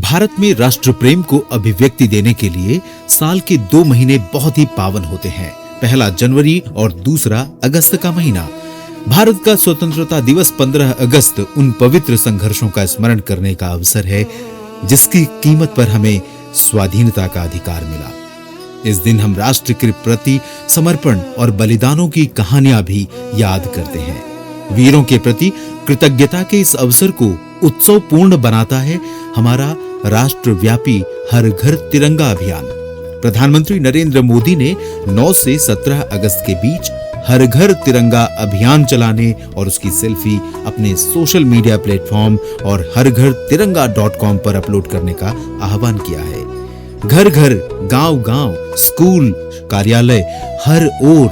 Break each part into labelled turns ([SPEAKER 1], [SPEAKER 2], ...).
[SPEAKER 1] भारत में राष्ट्र प्रेम को अभिव्यक्ति देने के लिए साल के 2 महीने बहुत ही पावन होते हैं। पहला जनवरी और दूसरा अगस्त का महीना। भारत का स्वतंत्रता दिवस 15 अगस्त उन पवित्र संघर्षों का स्मरण करने का अवसर है जिसकी कीमत पर हमें स्वाधीनता का अधिकार मिला। इस दिन हम राष्ट्र के प्रति समर्पण और बलिदानों की कहानियां भी याद करते हैं। वीरों के प्रति कृतज्ञता के इस अवसर को उत्सव पूर्ण बनाता है हमारा राष्ट्रव्यापी हर घर तिरंगा अभियान। प्रधानमंत्री नरेंद्र मोदी ने 9 से 17 अगस्त के बीच हर घर तिरंगा अभियान चलाने और उसकी सेल्फी अपने सोशल मीडिया प्लेटफॉर्म और हरघरतिरंगा.com पर अपलोड करने का आह्वान किया है। घर घर, गांव गांव, स्कूल, कार्यालय, हर ओर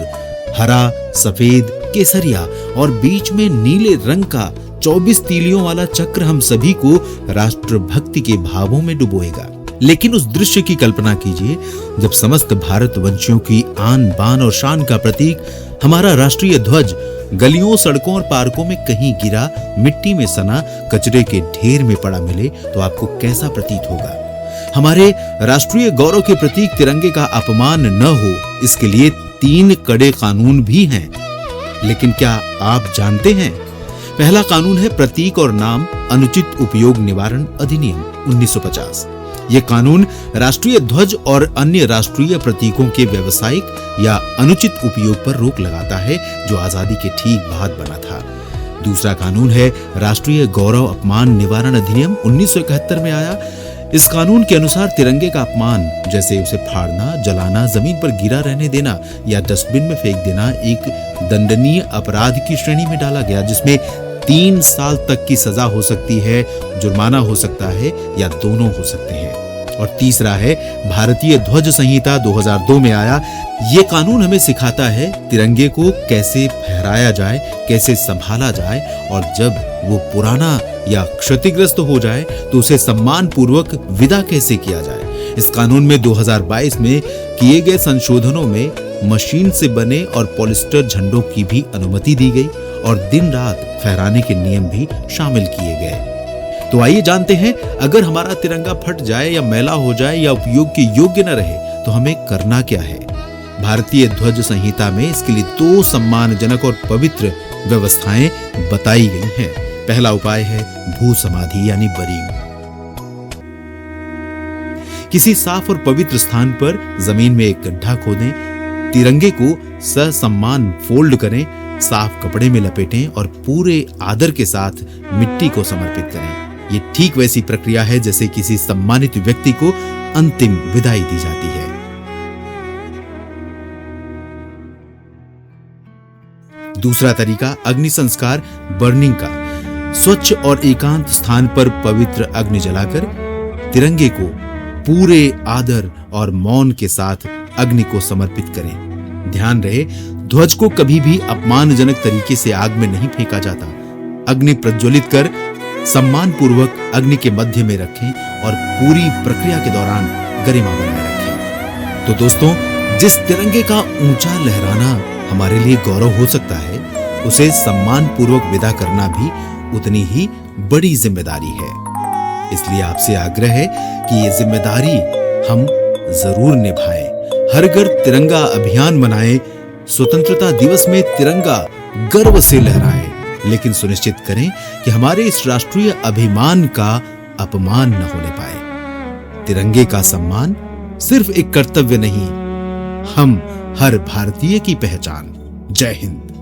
[SPEAKER 1] हरा, सफेद, केसरिया और बीच में नीले रंग का 24 तीलियों वाला चक्र हम सभी को राष्ट्रभक्ति के भावों में डुबोएगा। लेकिन उस दृश्य की कल्पना कीजिए जब समस्त भारतवंशियों की आन बान और शान का प्रतीक हमारा राष्ट्रीय ध्वज गलियों, सड़कों और पार्कों में कहीं गिरा, मिट्टी में सना कचरे के ढेर में पड़ा मिले तो आपको कैसा प्रतीत होगा। हमारे राष्ट्रीय गौरव के प्रतीक तिरंगे का अपमान न हो, इसके लिए 3 कड़े कानून भी हैं। लेकिन क्या आप जानते हैं? पहला कानून है प्रतीक और नाम अनुचित उपयोग निवारण अधिनियम 1950। ये कानून राष्ट्रीय ध्वज और अन्य राष्ट्रीय प्रतीकों के व्यावसायिक या अनुचित उपयोग पर रोक लगाता है, जो आजादी के ठीक बाद बना था। दूसरा कानून है राष्ट्रीय गौरव अपमान निवारण अधिनियम 1971 में आया। इस कानून के अनुसार तिरंगे का अपमान, जैसे उसे फाड़ना, जलाना, जमीन पर गिरा रहने देना या डस्टबिन में फेंक देना, एक दंडनीय अपराध की श्रेणी में डाला गया, जिसमें 3 साल तक की सजा हो सकती है, जुर्माना हो सकता है या दोनों हो सकते हैं। और तीसरा है भारतीय ध्वज संहिता 2002 में आया। ये कानून हमें सिखाता है तिरंगे को कैसे फहराया जाए, कैसे संभाला जाए और जब वो पुराना या क्षतिग्रस्त हो जाए तो उसे सम्मान पूर्वक विदा कैसे किया जाए। इस कानून में 2022 में किए गए संशोधनों में मशीन से बने और पॉलिस्टर झंडों की भी अनुमति दी गई और दिन रात फहराने के नियम भी शामिल किए गए। तो आइए जानते हैं, अगर हमारा तिरंगा फट जाए या मैला हो जाए या उपयोग के योग्य न रहे तो हमें करना क्या है। भारतीय ध्वज संहिता में इसके लिए 2 सम्मानजनक और पवित्र व्यवस्थाएं बताई गई हैं। पहला उपाय है भू समाधि यानी बरींग। किसी साफ और पवित्र स्थान पर जमीन में एक गड्ढा खोदें, तिरंगे को ससम्मान फोल्ड करें, साफ कपड़े में लपेटें और पूरे आदर के साथ मिट्टी को समर्पित करें। ये ठीक वैसी प्रक्रिया है जैसे किसी सम्मानित व्यक्ति को अंतिम विदाई दी जाती है। दूसरा तरीका अग्नि संस्कार बर्निंग का। स्वच्छ और एकांत स्थान पर पवित्र अग्नि जलाकर तिरंगे को पूरे आदर और मौन के साथ अग्नि को समर्पित करें। ध्यान रहे, ध्वज को कभी भी अपमानजनक तरीके से आग में नहीं फेंका जाता। अग्नि प्रज्वलित कर सम्मान पूर्वक अग्नि के मध्य में रखें और पूरी प्रक्रिया के दौरान गरिमा बनाए रखें। तो दोस्तों, जिस तिरंगे का ऊंचा लहराना हमारे लिए गौरव हो सकता है, उसे सम्मान पूर्वक विदा करना भी उतनी ही बड़ी जिम्मेदारी है। इसलिए आपसे आग्रह है कि ये जिम्मेदारी हम जरूर निभाएं। हर घर तिरंगा अभियान मनाएं। स्वतंत्रता दिवस में तिरंगा गर्व से लहराएं, लेकिन सुनिश्चित करें कि हमारे इस राष्ट्रीय अभिमान का अपमान न होने पाए। तिरंगे का सम्मान सिर्फ एक कर्तव्य नहीं, हम हर भारतीय की पहचान। जय हिंद।